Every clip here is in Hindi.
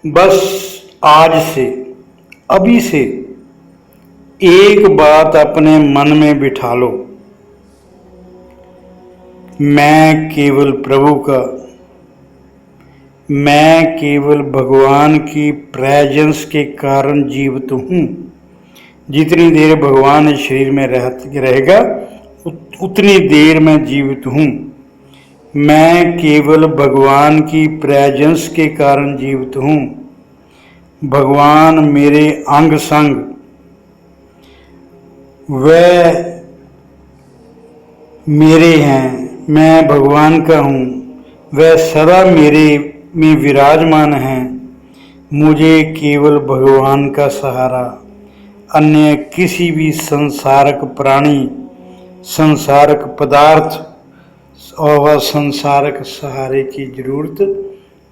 बस आज से, अभी से एक बात अपने मन में बिठा लो। मैं केवल प्रभु का, मैं केवल भगवान की प्रेजेंस के कारण जीवित हूँ। जितनी देर भगवान इस शरीर में रहेगा उतनी देर मैं जीवित हूँ। मैं केवल भगवान की प्रेजेंस के कारण जीवित हूँ। भगवान मेरे अंग संग, वह मेरे हैं, मैं भगवान का हूँ। वह सदा मेरे में विराजमान हैं। मुझे केवल भगवान का सहारा, अन्य किसी भी संसारक प्राणी, संसारक पदार्थ और संसारक सहारे की जरूरत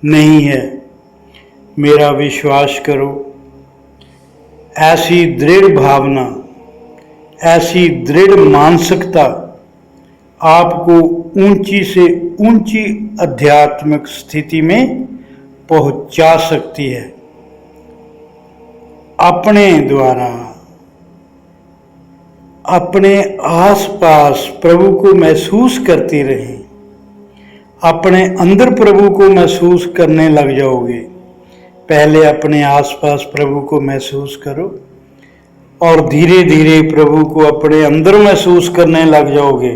नहीं है। मेरा विश्वास करो। ऐसी दृढ़ भावना, ऐसी दृढ़ मानसिकता आपको ऊंची से ऊंची आध्यात्मिक स्थिति में पहुंचा सकती है। अपने द्वारा अपने आसपास प्रभु को महसूस करते रहें। अपने अंदर प्रभु को महसूस करने लग जाओगे। पहले अपने आसपास प्रभु को महसूस करो और धीरे धीरे प्रभु को अपने अंदर महसूस करने लग जाओगे।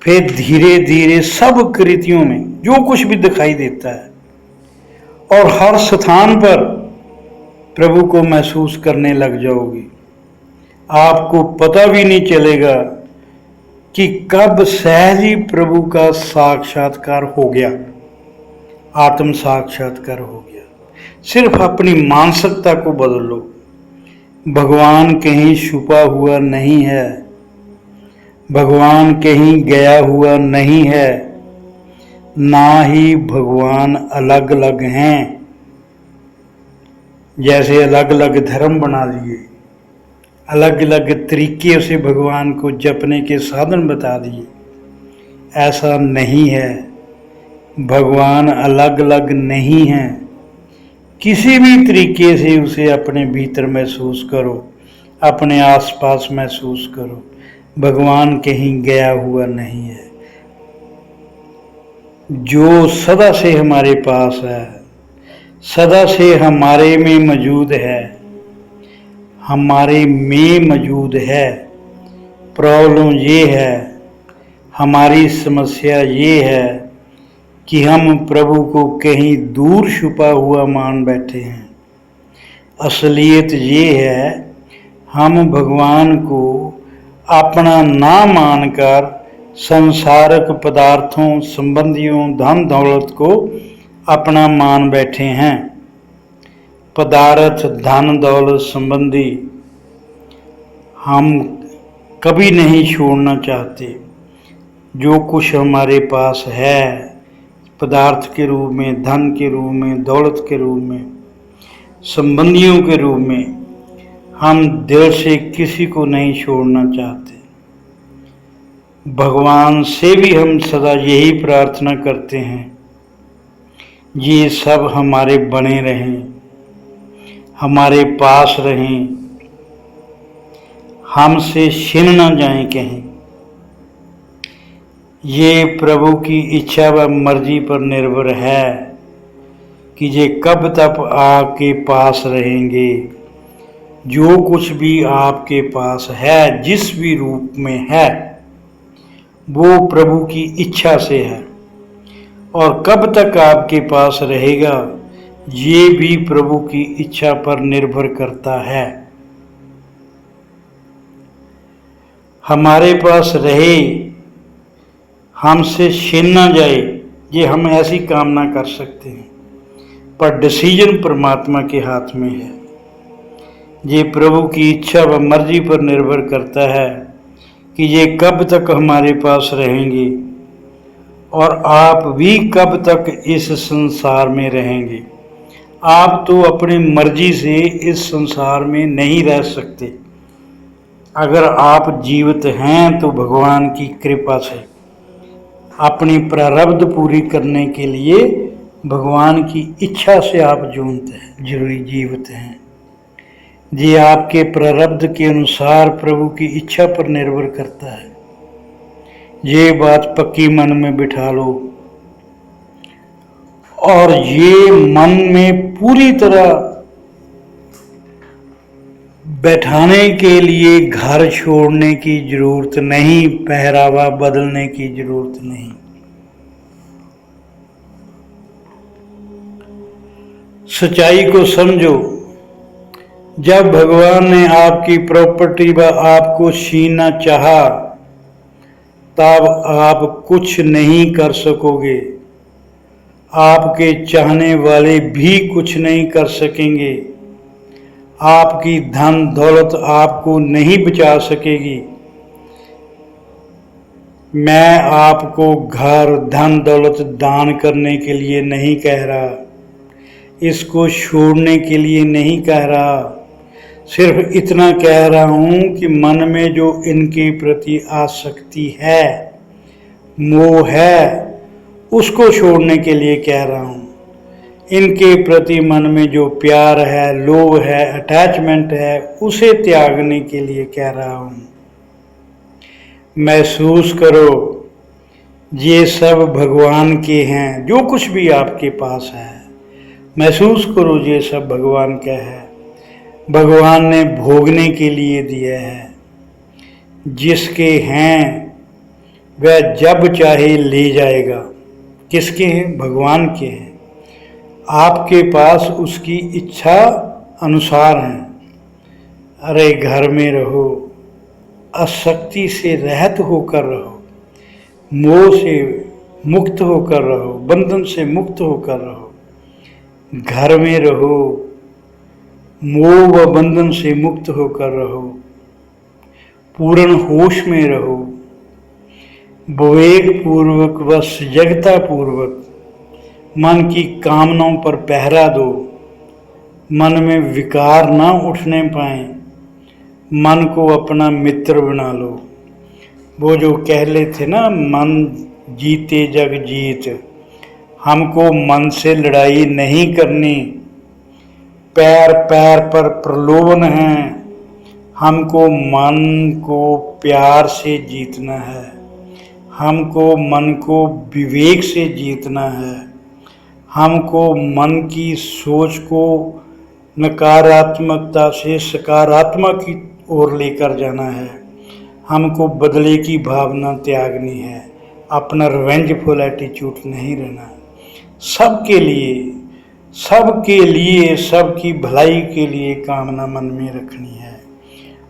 फिर धीरे धीरे सब कृतियों में जो कुछ भी दिखाई देता है और हर स्थान पर प्रभु को महसूस करने लग जाओगे। आपको पता भी नहीं चलेगा कि कब सहज ही प्रभु का साक्षात्कार हो गया, आत्म साक्षात्कार हो गया। सिर्फ अपनी मानसिकता को बदल लो। भगवान कहीं छुपा हुआ नहीं है, भगवान कहीं गया हुआ नहीं है, ना ही भगवान अलग अलग हैं। जैसे अलग अलग धर्म बना लिए, अलग अलग तरीके से भगवान को जपने के साधन बता दिए, ऐसा नहीं है। भगवान अलग अलग नहीं है। किसी भी तरीके से उसे अपने भीतर महसूस करो, अपने आसपास महसूस करो। भगवान कहीं गया हुआ नहीं है। जो सदा से हमारे पास है, सदा से हमारे में मौजूद है, हमारे में मौजूद है। प्रॉब्लम ये है, हमारी समस्या ये है कि हम प्रभु को कहीं दूर छुपा हुआ मान बैठे हैं। असलियत ये है, हम भगवान को अपना ना मानकर संसारक पदार्थों, संबंधियों, धन दौलत को अपना मान बैठे हैं। पदार्थ, धन दौलत संबंधी हम कभी नहीं छोड़ना चाहते। जो कुछ हमारे पास है, पदार्थ के रूप में, धन के रूप में, दौलत के रूप में, संबंधियों के रूप में, हम दिल से किसी को नहीं छोड़ना चाहते। भगवान से भी हम सदा यही प्रार्थना करते हैं, ये सब हमारे बने रहें, हमारे पास रहें, हमसे छिन ना जाएं कहीं। ये प्रभु की इच्छा व मर्जी पर निर्भर है कि ये कब तक आपके पास रहेंगे। जो कुछ भी आपके पास है, जिस भी रूप में है, वो प्रभु की इच्छा से है। और कब तक आपके पास रहेगा, ये भी प्रभु की इच्छा पर निर्भर करता है। हमारे पास रहे, हमसे छीन ना जाए, ये हम ऐसी कामना कर सकते हैं, पर डिसीजन परमात्मा के हाथ में है। ये प्रभु की इच्छा व मर्जी पर निर्भर करता है कि ये कब तक हमारे पास रहेंगे और आप भी कब तक इस संसार में रहेंगे। आप तो अपनी मर्जी से इस संसार में नहीं रह सकते। अगर आप जीवित हैं तो भगवान की कृपा से, अपनी प्रारब्ध पूरी करने के लिए भगवान की इच्छा से आप जीवित हैं। ये आपके प्रारब्ध के अनुसार प्रभु की इच्छा पर निर्भर करता है। ये बात पक्की मन में बिठा लो और ये मन में पूरी तरह बैठाने के लिए घर छोड़ने की जरूरत नहीं, पहरावा बदलने की जरूरत नहीं। सच्चाई को समझो। जब भगवान ने आपकी प्रॉपर्टी व आपको छीनना चाहा, तब आप कुछ नहीं कर सकोगे। आपके चाहने वाले भी कुछ नहीं कर सकेंगे। आपकी धन दौलत आपको नहीं बचा सकेगी। मैं आपको घर धन दौलत दान करने के लिए नहीं कह रहा, इसको छोड़ने के लिए नहीं कह रहा, सिर्फ इतना कह रहा हूं कि मन में जो इनके प्रति आसक्ति है, मोह है, उसको छोड़ने के लिए कह रहा हूं। इनके प्रति मन में जो प्यार है, लोभ है, अटैचमेंट है, उसे त्यागने के लिए कह रहा हूं। महसूस करो, ये सब भगवान के हैं। जो कुछ भी आपके पास है, महसूस करो ये सब भगवान का है। भगवान ने भोगने के लिए दिया है। जिसके हैं वह जब चाहे ले जाएगा। किसके हैं? भगवान के हैं। आपके पास उसकी इच्छा अनुसार हैं। अरे घर में रहो, आसक्ति से रहित होकर रहो, मोह से मुक्त होकर रहो, बंधन से मुक्त होकर रहो। घर में रहो, मोह व बंधन से मुक्त होकर रहो, पूर्ण होश में रहो, विवेक पूर्वक व सजगता पूर्वक मन की कामनाओं पर पहरा दो। मन में विकार ना उठने पाए। मन को अपना मित्र बना लो। वो जो कह ले थे ना, मन जीते जग जीत। हमको मन से लड़ाई नहीं करनी। पैर पैर पर प्रलोभन है। हमको मन को प्यार से जीतना है। हमको मन को विवेक से जीतना है। हमको मन की सोच को नकारात्मकता से सकारात्मक की ओर लेकर जाना है। हमको बदले की भावना त्यागनी है। अपना रिवेंजफुल एटीट्यूड नहीं रहना। सबके लिए सबकी भलाई के लिए कामना मन में रखनी है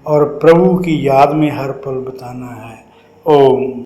और प्रभु की याद में हर पल बिताना है। ओम।